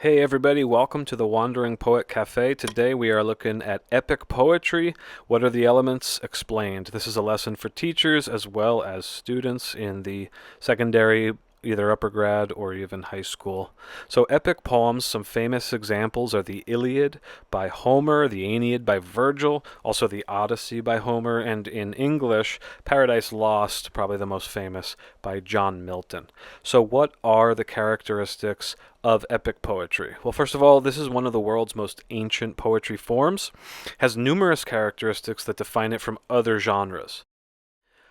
Hey everybody, welcome to the Wandering Poet Cafe. Today we are looking at epic poetry. What are the elements? Explained. This is a lesson for teachers as well as students in the secondary, either upper grad or even high school. So epic poems, some famous examples are the Iliad by Homer, the Aeneid by Virgil, also the Odyssey by Homer, and in English, Paradise Lost, probably the most famous, by John Milton. So what are the characteristics of epic poetry? Well, first of all, this is one of the world's most ancient poetry forms, has numerous characteristics that define it from other genres.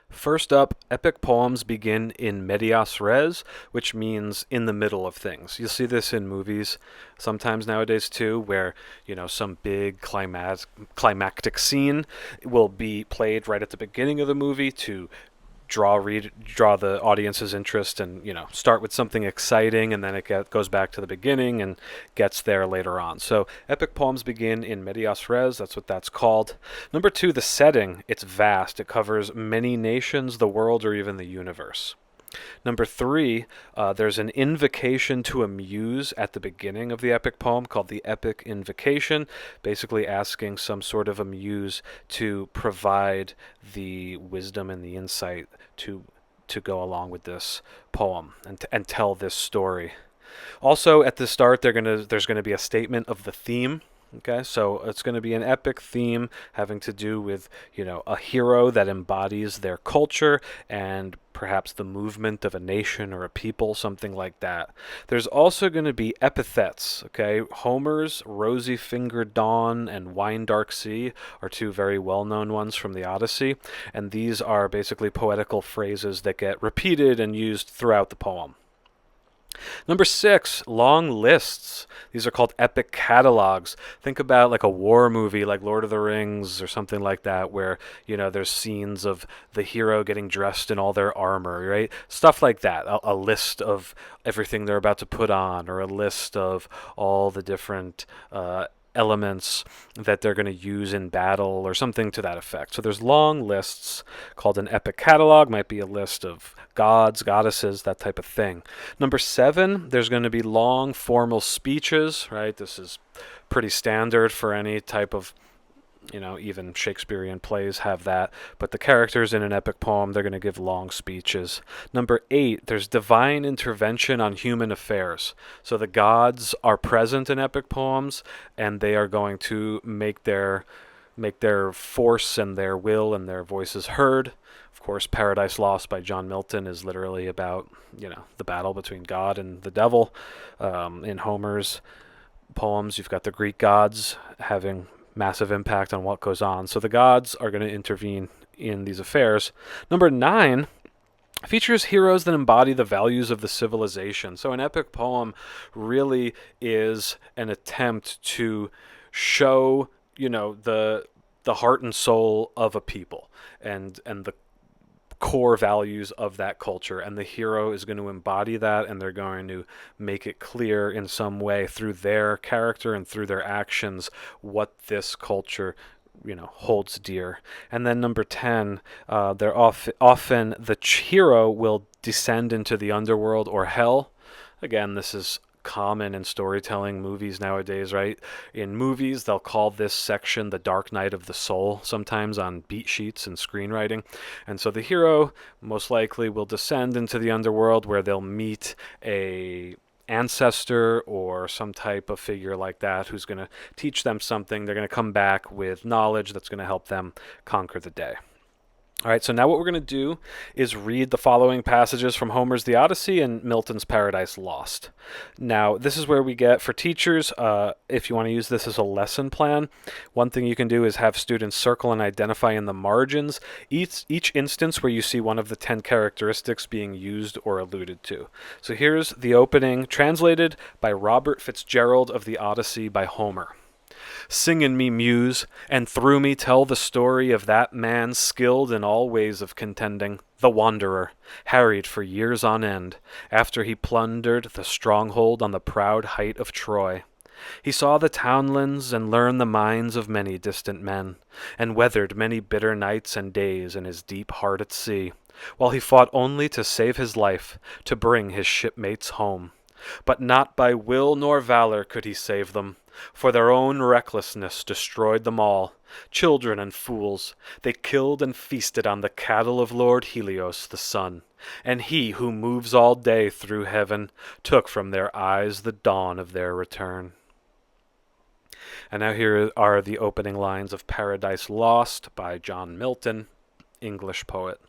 First up, epic poems begin in medias res, which means in the middle of things. You'll see this in movies sometimes nowadays too, where, some big climactic scene will be played right at the beginning of the movie to draw the audience's interest, and start with something exciting, and then goes back to the beginning and gets there later on. So epic poems begin in medias res. That's what that's called. Number two, the setting. It's vast. It covers many nations, the world, or even the universe. Number three, there's an invocation to a muse at the beginning of the epic poem called the epic invocation, basically asking some sort of a muse to provide the wisdom and the insight to go along with this poem and tell this story. Also, at the start, there's gonna be a statement of the theme. Okay, so it's going to be an epic theme having to do with, a hero that embodies their culture and perhaps the movement of a nation or a people, something like that. There's also going to be epithets, okay? Homer's rosy-fingered dawn and wine-dark sea are two very well-known ones from the Odyssey, and these are basically poetical phrases that get repeated and used throughout the poem. Number six, long lists. These are called epic catalogs. Think about like a war movie like Lord of the Rings or something like that, where, there's scenes of the hero getting dressed in all their armor, right? Stuff like that. A list of everything they're about to put on, or a list of all the different elements that they're going to use in battle or something to that effect. So there's long lists called an epic catalog, might be a list of gods, goddesses, that type of thing. Number seven, there's going to be long formal speeches, right? This is pretty standard for any type of, even Shakespearean plays have that. But the characters in an epic poem, they're going to give long speeches. Number eight, there's divine intervention on human affairs. So the gods are present in epic poems, and they are going to make their force and their will and their voices heard. Of course, Paradise Lost by John Milton is literally about, the battle between God and the devil. In Homer's poems, you've got the Greek gods having massive impact on what goes on. So the gods are going to intervene in these affairs. Number nine features heroes that embody the values of the civilization. So an epic poem really is an attempt to show, the heart and soul of a people and the core values of that culture, and the hero is going to embody that, and they're going to make it clear in some way through their character and through their actions what this culture holds dear. And then number 10, often the hero will descend into the underworld or hell. Again, this is common in storytelling movies nowadays, right? In movies, they'll call this section the dark night of the soul, sometimes on beat sheets and screenwriting. And so the hero most likely will descend into the underworld, where they'll meet a ancestor or some type of figure like that who's going to teach them something. They're going to come back with knowledge that's going to help them conquer the day. All right, so now what we're going to do is read the following passages from Homer's The Odyssey and Milton's Paradise Lost. Now, this is where we get, for teachers, if you want to use this as a lesson plan, one thing you can do is have students circle and identify in the margins each instance where you see one of the 10 characteristics being used or alluded to. So here's the opening, translated by Robert Fitzgerald of The Odyssey by Homer. Sing in me, muse, and through me tell the story of that man skilled in all ways of contending, the wanderer, harried for years on end, after he plundered the stronghold on the proud height of Troy. He saw the townlands and learned the minds of many distant men, and weathered many bitter nights and days in his deep heart at sea, while he fought only to save his life, to bring his shipmates home. But not by will nor valor could he save them, for their own recklessness destroyed them all. Children and fools, they killed and feasted on the cattle of Lord Helios the sun, and he who moves all day through heaven took from their eyes the dawn of their return. And now here are the opening lines of Paradise Lost by John Milton, English poet.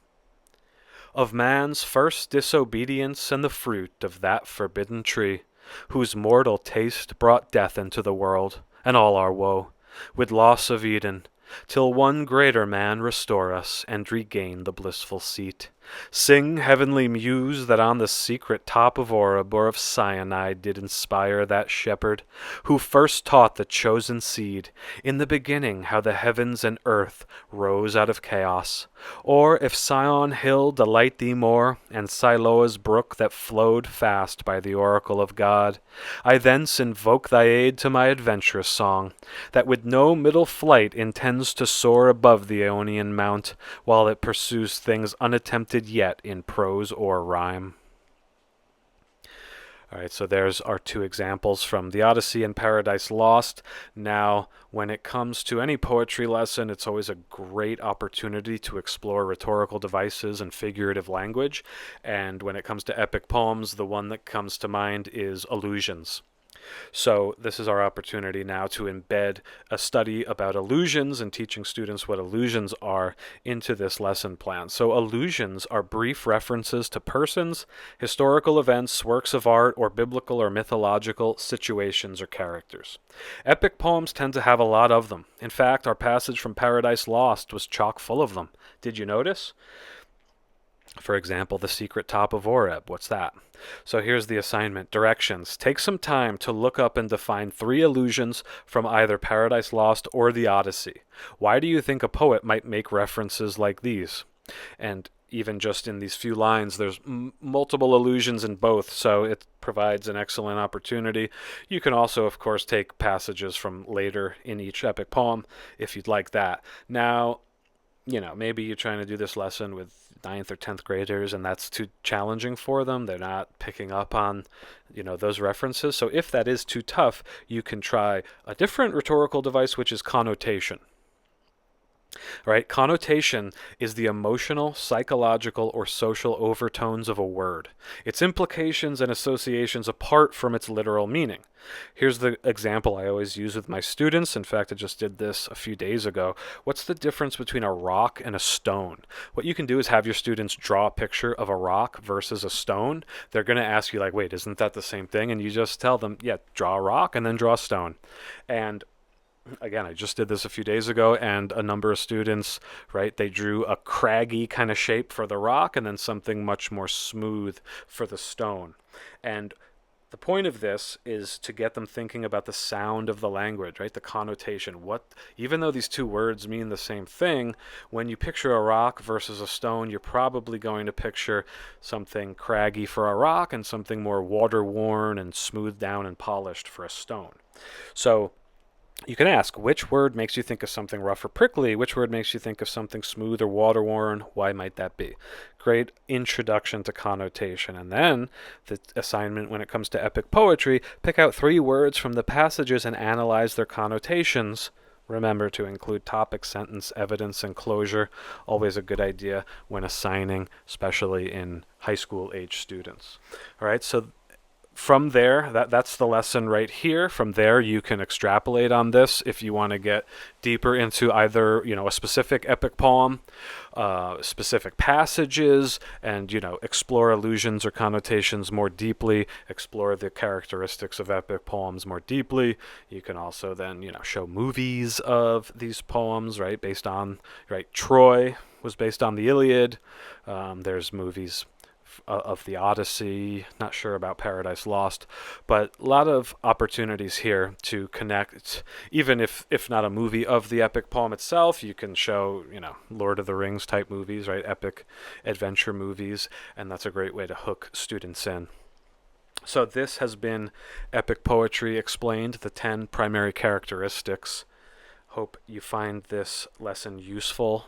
Of man's first disobedience and the fruit of that forbidden tree, whose mortal taste brought death into the world, and all our woe, with loss of Eden, till one greater man restore us, and regain the blissful seat. Sing, heavenly muse, that on the secret top of Oreb or of Sinai did inspire that shepherd, who first taught the chosen seed, in the beginning how the heavens and earth rose out of chaos. Or if Sion hill delight thee more, and Siloa's brook that flowed fast by the oracle of God, I thence invoke thy aid to my adventurous song, that with no middle flight intends to soar above the Aeonian mount, while it pursues things unattempted yet in prose or rhyme. All right, so there's our two examples from the Odyssey and Paradise Lost. Now, when it comes to any poetry lesson, it's always a great opportunity to explore rhetorical devices and figurative language. And when it comes to epic poems, the one that comes to mind is allusions. So this is our opportunity now to embed a study about allusions and teaching students what allusions are into this lesson plan. So allusions are brief references to persons, historical events, works of art, or biblical or mythological situations or characters. Epic poems tend to have a lot of them. In fact, our passage from Paradise Lost was chock full of them. Did you notice? For example, the secret top of Oreb. What's that? So here's the assignment. Directions. Take some time to look up and define 3 allusions from either Paradise Lost or the Odyssey. Why do you think a poet might make references like these? And even just in these few lines, there's multiple allusions in both, so it provides an excellent opportunity. You can also, of course, take passages from later in each epic poem if you'd like that. Now, maybe you're trying to do this lesson with 9th or 10th graders and that's too challenging for them. They're not picking up on, those references. So if that is too tough, you can try a different rhetorical device, which is connotation. Right? Connotation is the emotional, psychological, or social overtones of a word. Its implications and associations apart from its literal meaning. Here's the example I always use with my students. In fact, I just did this a few days ago. What's the difference between a rock and a stone? What you can do is have your students draw a picture of a rock versus a stone. They're going to ask you, wait, isn't that the same thing? And you just tell them, yeah, draw a rock and then draw a stone. And again, I just did this a few days ago, and a number of students, right, they drew a craggy kind of shape for the rock and then something much more smooth for the stone. And the point of this is to get them thinking about the sound of the language, right, the connotation. Even though these two words mean the same thing, when you picture a rock versus a stone, you're probably going to picture something craggy for a rock and something more water-worn and smoothed down and polished for a stone. So you can ask, which word makes you think of something rough or prickly? Which word makes you think of something smooth or water-worn? Why might that be? Great introduction to connotation. And then the assignment when it comes to epic poetry, pick out 3 words from the passages and analyze their connotations. Remember to include topic, sentence, evidence, and closure. Always a good idea when assigning, especially in high school age students. All right, so from there, that's the lesson right here. From there, you can extrapolate on this if you want to get deeper into either, a specific epic poem, specific passages, and, explore allusions or connotations more deeply, explore the characteristics of epic poems more deeply. You can also then, show movies of these poems, right, based on, Troy was based on the Iliad. There's movies of the Odyssey, not sure about Paradise Lost, but a lot of opportunities here to connect, even if not a movie of the epic poem itself. You can show, Lord of the Rings type movies, right, epic adventure movies, and that's a great way to hook students in. So this has been Epic Poetry Explained, the 10 primary characteristics. Hope you find this lesson useful.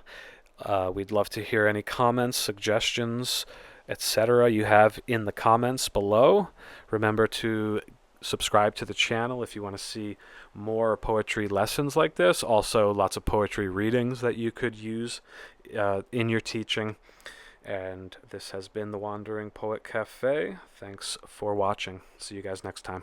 We'd love to hear any comments, suggestions, etc. you have in the comments below. Remember to subscribe to the channel if you want to see more poetry lessons like this. Also, lots of poetry readings that you could use in your teaching. And this has been the Wandering Poet Cafe. Thanks for watching. See you guys next time.